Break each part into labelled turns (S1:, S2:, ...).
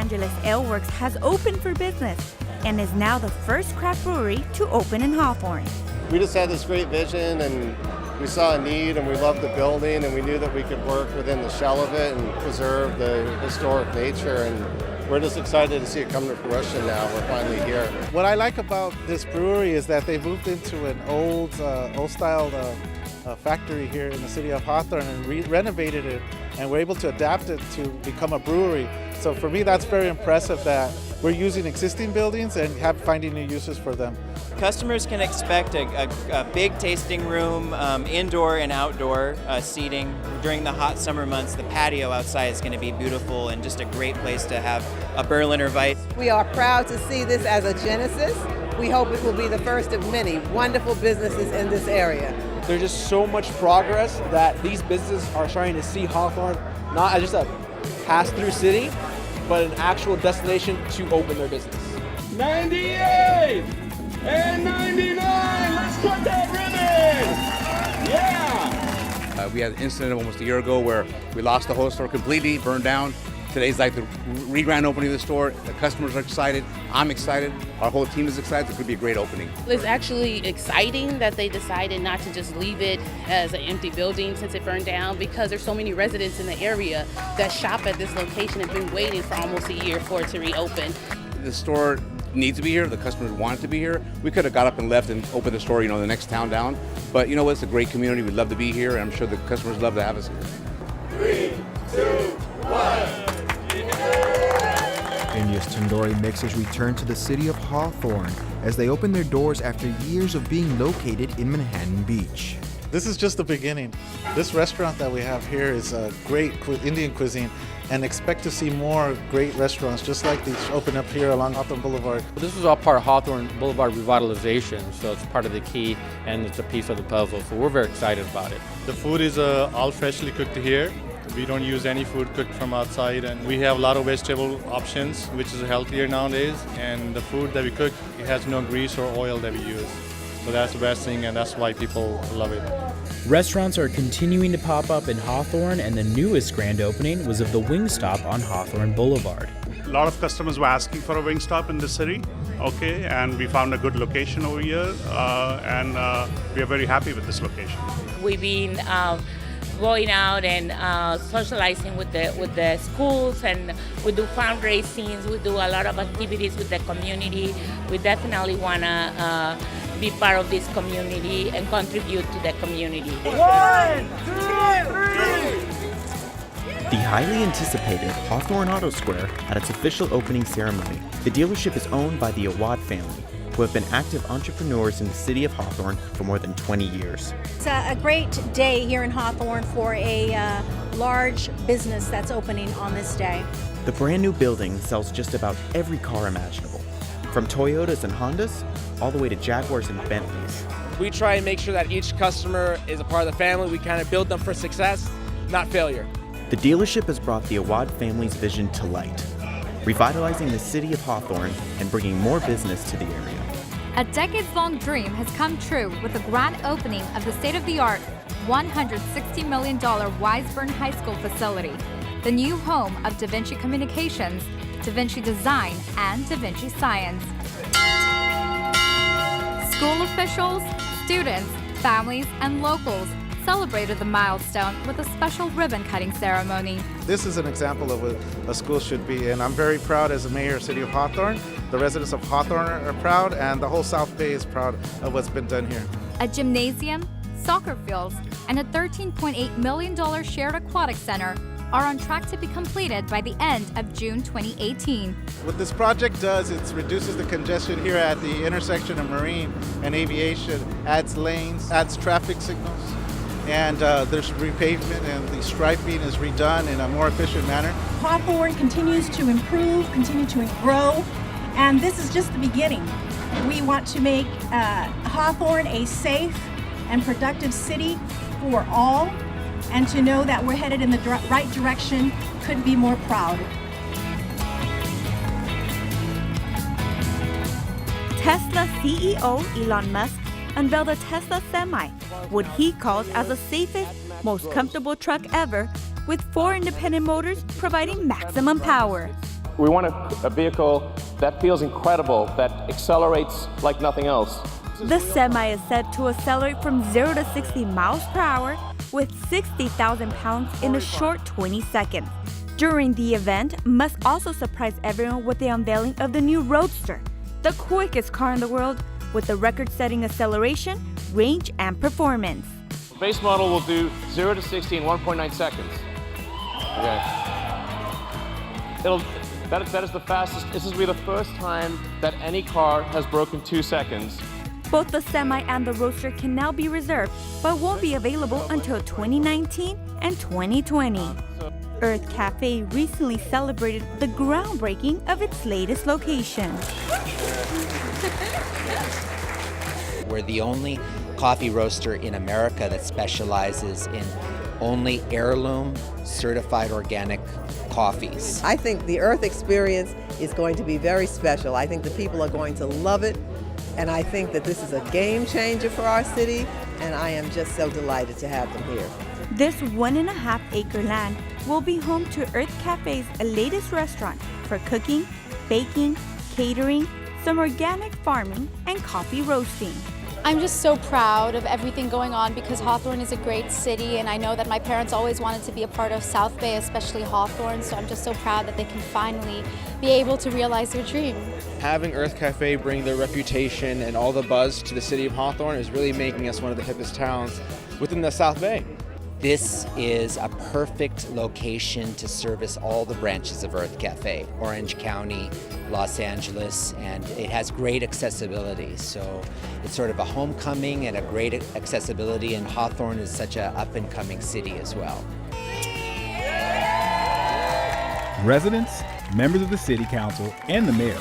S1: Angeles Ale Works has opened for business and is now the first craft brewery to open in Hawthorne.
S2: We just had this great vision and we saw a need and we loved the building and we knew that we could work within the shell of it and preserve the historic nature, and we're just excited to see it come to fruition now. We're finally here.
S3: What I like about this brewery is that they moved into an old style factory here in the city of Hawthorne and renovated it, and we're able to adapt it to become a brewery. So for me, that's very impressive that we're using existing buildings and finding new uses for them.
S4: Customers can expect a big tasting room, indoor and outdoor seating. During the hot summer months, the patio outside is going to be beautiful and just a great place to have a Berliner Weiss.
S5: We are proud to see this as a genesis. We hope it will be the first of many wonderful businesses in this area.
S6: There's just so much progress that these businesses are starting to see Hawthorne not as just a pass-through city, but an actual destination to open their business.
S7: 98 and 99, let's cut that ribbon! Yeah!
S8: We had an incident almost a year ago where we lost the whole store completely, burned down. Today's like the re-grand opening of the store. The customers are excited. I'm excited. Our whole team is excited. It could be a great opening.
S9: It's actually exciting that they decided not to just leave it as an empty building since it burned down, because there's so many residents in the area that shop at this location and have been waiting for almost a year for it to reopen.
S8: The store needs to be here. The customers want it to be here. We could have got up and left and opened the store, the next town down. But you know what? It's a great community. We'd love to be here, and I'm sure the customers love to have us here.
S7: 3, 2, 1.
S10: India's tandoori mixers return to the city of Hawthorne as they open their doors after years of being located in Manhattan Beach.
S3: This is just the beginning. This restaurant that we have here is a great Indian cuisine, and expect to see more great restaurants just like these open up here along Hawthorne Boulevard.
S11: This is all part of Hawthorne Boulevard revitalization, so it's part of the key and it's a piece of the puzzle, so we're very excited about it.
S12: The food is all freshly cooked here. We don't use any food cooked from outside, and we have a lot of vegetable options, which is healthier nowadays, and the food that we cook, it has no grease or oil that we use. So that's the best thing, and that's why people love it.
S13: Restaurants are continuing to pop up in Hawthorne, and the newest grand opening was of the Wingstop on Hawthorne Boulevard.
S14: A lot of customers were asking for a Wingstop in the city, and we found a good location over here, and we are very happy with this location.
S15: We've been going out and socializing with the schools, and we do fundraisings, we do a lot of activities with the community. We definitely want to be part of this community and contribute to the community.
S7: 1, 2, 3!
S16: The highly anticipated Hawthorne Auto Square had its official opening ceremony. The dealership is owned by the Awad family, who have been active entrepreneurs in the city of Hawthorne for more than 20 years.
S17: It's a great day here in Hawthorne for a large business that's opening on this day.
S16: The brand new building sells just about every car imaginable, from Toyotas and Hondas, all the way to Jaguars and Bentleys.
S6: We try and make sure that each customer is a part of the family. We kind of build them for success, not failure.
S16: The dealership has brought the Awad family's vision to light, revitalizing the city of Hawthorne and bringing more business to the area.
S18: A decades-long dream has come true with the grand opening of the state-of-the-art $160 million Wiseburn High School facility, the new home of Da Vinci Communications, Da Vinci Design, and Da Vinci Science. School officials, students, families, and locals celebrated the milestone with a special ribbon-cutting ceremony.
S3: This is an example of what a school should be, and I'm very proud as a mayor of the city of Hawthorne. The residents of Hawthorne are proud, and the whole South Bay is proud of what's been done here.
S18: A gymnasium, soccer fields, and a $13.8 million shared aquatic center are on track to be completed by the end of June 2018.
S3: What this project does, it reduces the congestion here at the intersection of Marine and Aviation, adds lanes, adds traffic signals, and there's repavement, and the striping is redone in a more efficient manner.
S19: Hawthorne continues to improve, continue to grow, and this is just the beginning. We want to make Hawthorne a safe and productive city for all, and to know that we're headed in the right direction, couldn't be more proud.
S1: Tesla CEO Elon Musk unveiled a Tesla Semi, what he calls as the safest, most comfortable truck ever, with 4 independent motors providing maximum power.
S20: We want a vehicle that feels incredible, that accelerates like nothing else.
S1: The Semi is set to accelerate from 0 to 60 miles per hour with 60,000 pounds in a short 20 seconds. During the event, Musk also surprised everyone with the unveiling of the new Roadster, the quickest car in the world with a record-setting acceleration, range, and performance.
S20: The base model will do 0 to 60 in 1.9 seconds. Okay. That is the fastest. This will be the first time that any car has broken 2 seconds.
S1: Both the Semi and the Roadster can now be reserved, but won't be available until 2019 and 2020. Earth Cafe recently celebrated the groundbreaking of its latest location.
S21: We're the only coffee roaster in America that specializes in only heirloom certified organic coffees.
S5: I think the Earth experience is going to be very special. I think the people are going to love it, and I think that this is a game changer for our city, and I am just so delighted to have them here.
S1: This 1.5-acre land will be home to Earth Cafe's latest restaurant for cooking, baking, catering, some organic farming, and coffee roasting.
S22: I'm just so proud of everything going on because Hawthorne is a great city, and I know that my parents always wanted to be a part of South Bay, especially Hawthorne, so I'm just so proud that they can finally be able to realize their dream.
S6: Having Earth Cafe bring their reputation and all the buzz to the city of Hawthorne is really making us one of the hippest towns within the South Bay.
S21: This is a perfect location to service all the branches of Earth Cafe, Orange County, Los Angeles, and it has great accessibility. So it's sort of a homecoming and a great accessibility, and Hawthorne is such an up-and-coming city as well.
S23: Residents, members of the City Council, and the Mayor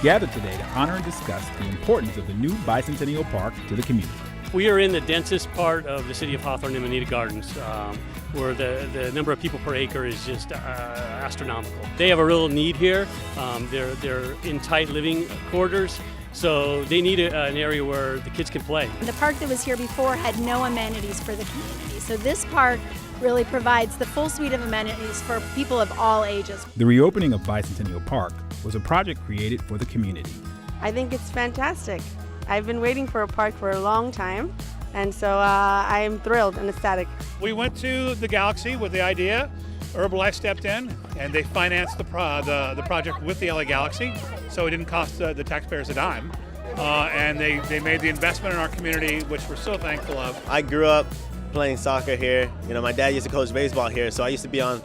S23: gathered today to honor and discuss the importance of the new Bicentennial Park to the community.
S24: We are in the densest part of the city of Hawthorne and Manita Gardens, where the number of people per acre is just astronomical. They have a real need here. They're in tight living quarters, so they need an area where the kids can play.
S17: The park that was here before had no amenities for the community, so this park really provides the full suite of amenities for people of all ages.
S23: The reopening of Bicentennial Park was a project created for the community.
S25: I think it's fantastic. I've been waiting for a park for a long time, and so I'm thrilled and ecstatic.
S26: We went to the Galaxy with the idea. Herbalife stepped in, and they financed the project with the LA Galaxy, so it didn't cost the taxpayers a dime. And they made the investment in our community, which we're so thankful of.
S27: I grew up playing soccer here. You know, my dad used to coach baseball here, so I used to be on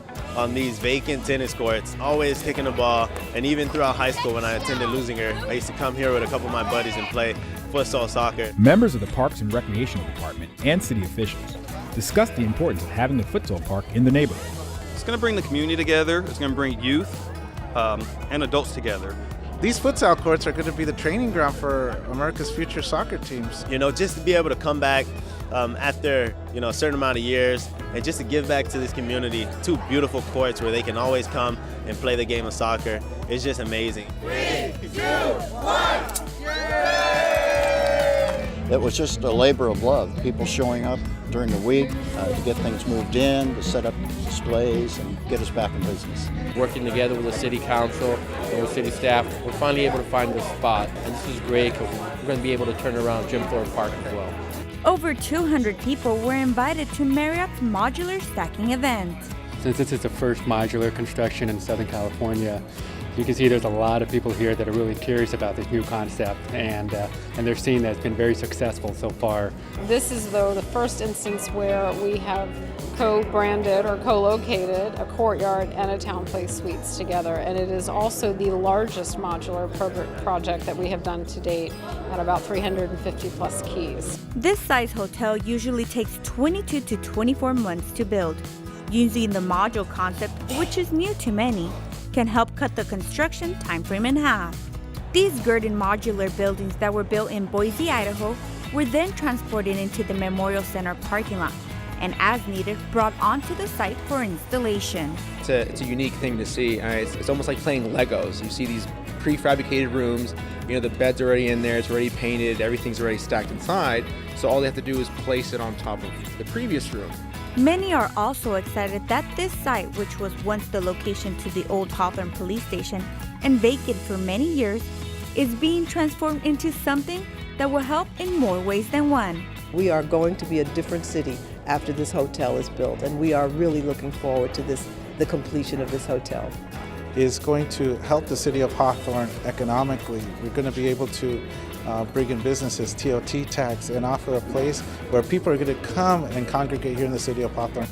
S27: these vacant tennis courts, always kicking the ball. And even throughout high school when I attended Lusinger, I used to come here with a couple of my buddies and play futsal soccer.
S23: Members of the Parks and Recreational Department and city officials discussed the importance of having a futsal park in the neighborhood.
S28: It's going to bring the community together. It's going to bring youth and adults together.
S3: These futsal courts are going to be the training ground for America's future soccer teams.
S27: You know, just to be able to come back after, you know, a certain amount of years and just to give back to this community, 2 beautiful courts where they can always come and play the game of soccer, is just amazing.
S29: 3, 2, 1. It was just a labor of love, people showing up during the week to get things moved in, to set up displays and get us back in business.
S11: Working together with the city council and with city staff, we're finally able to find this spot, and this is great because we're going to be able to turn around Jim Thorpe Park as well.
S1: Over 200 people were invited to Marriott's modular stacking event.
S11: Since this is the first modular construction in Southern California, you can see there's a lot of people here that are really curious about this new concept, and they're seeing that it's been very successful so far.
S30: This is, though, the first instance where we have co-branded or co-located a courtyard and a town place suites together, and it is also the largest modular project that we have done to date at about 350 plus keys.
S1: This size hotel usually takes 22 to 24 months to build. Using the module concept, which is new to many, can help cut the construction timeframe in half. These Gurdon modular buildings that were built in Boise, Idaho, were then transported into the Memorial Center parking lot and as needed brought onto the site for installation.
S6: It's a unique thing to see. It's almost like playing Legos. You see these prefabricated rooms, you know, the bed's already in there, it's already painted, everything's already stacked inside, so all they have to do is place it on top of the previous room.
S1: Many are also excited that this site, which was once the location to the old Hawthorne police station and vacant for many years, is being transformed into something that will help in more ways than one.
S5: We are going to be a different city after this hotel is built, and we are really looking forward to the completion of this hotel.
S3: Is going to help the city of Hawthorne economically. We're going to be able to bring in businesses, TOT tax, and offer a place where people are going to come and congregate here in the city of Hawthorne.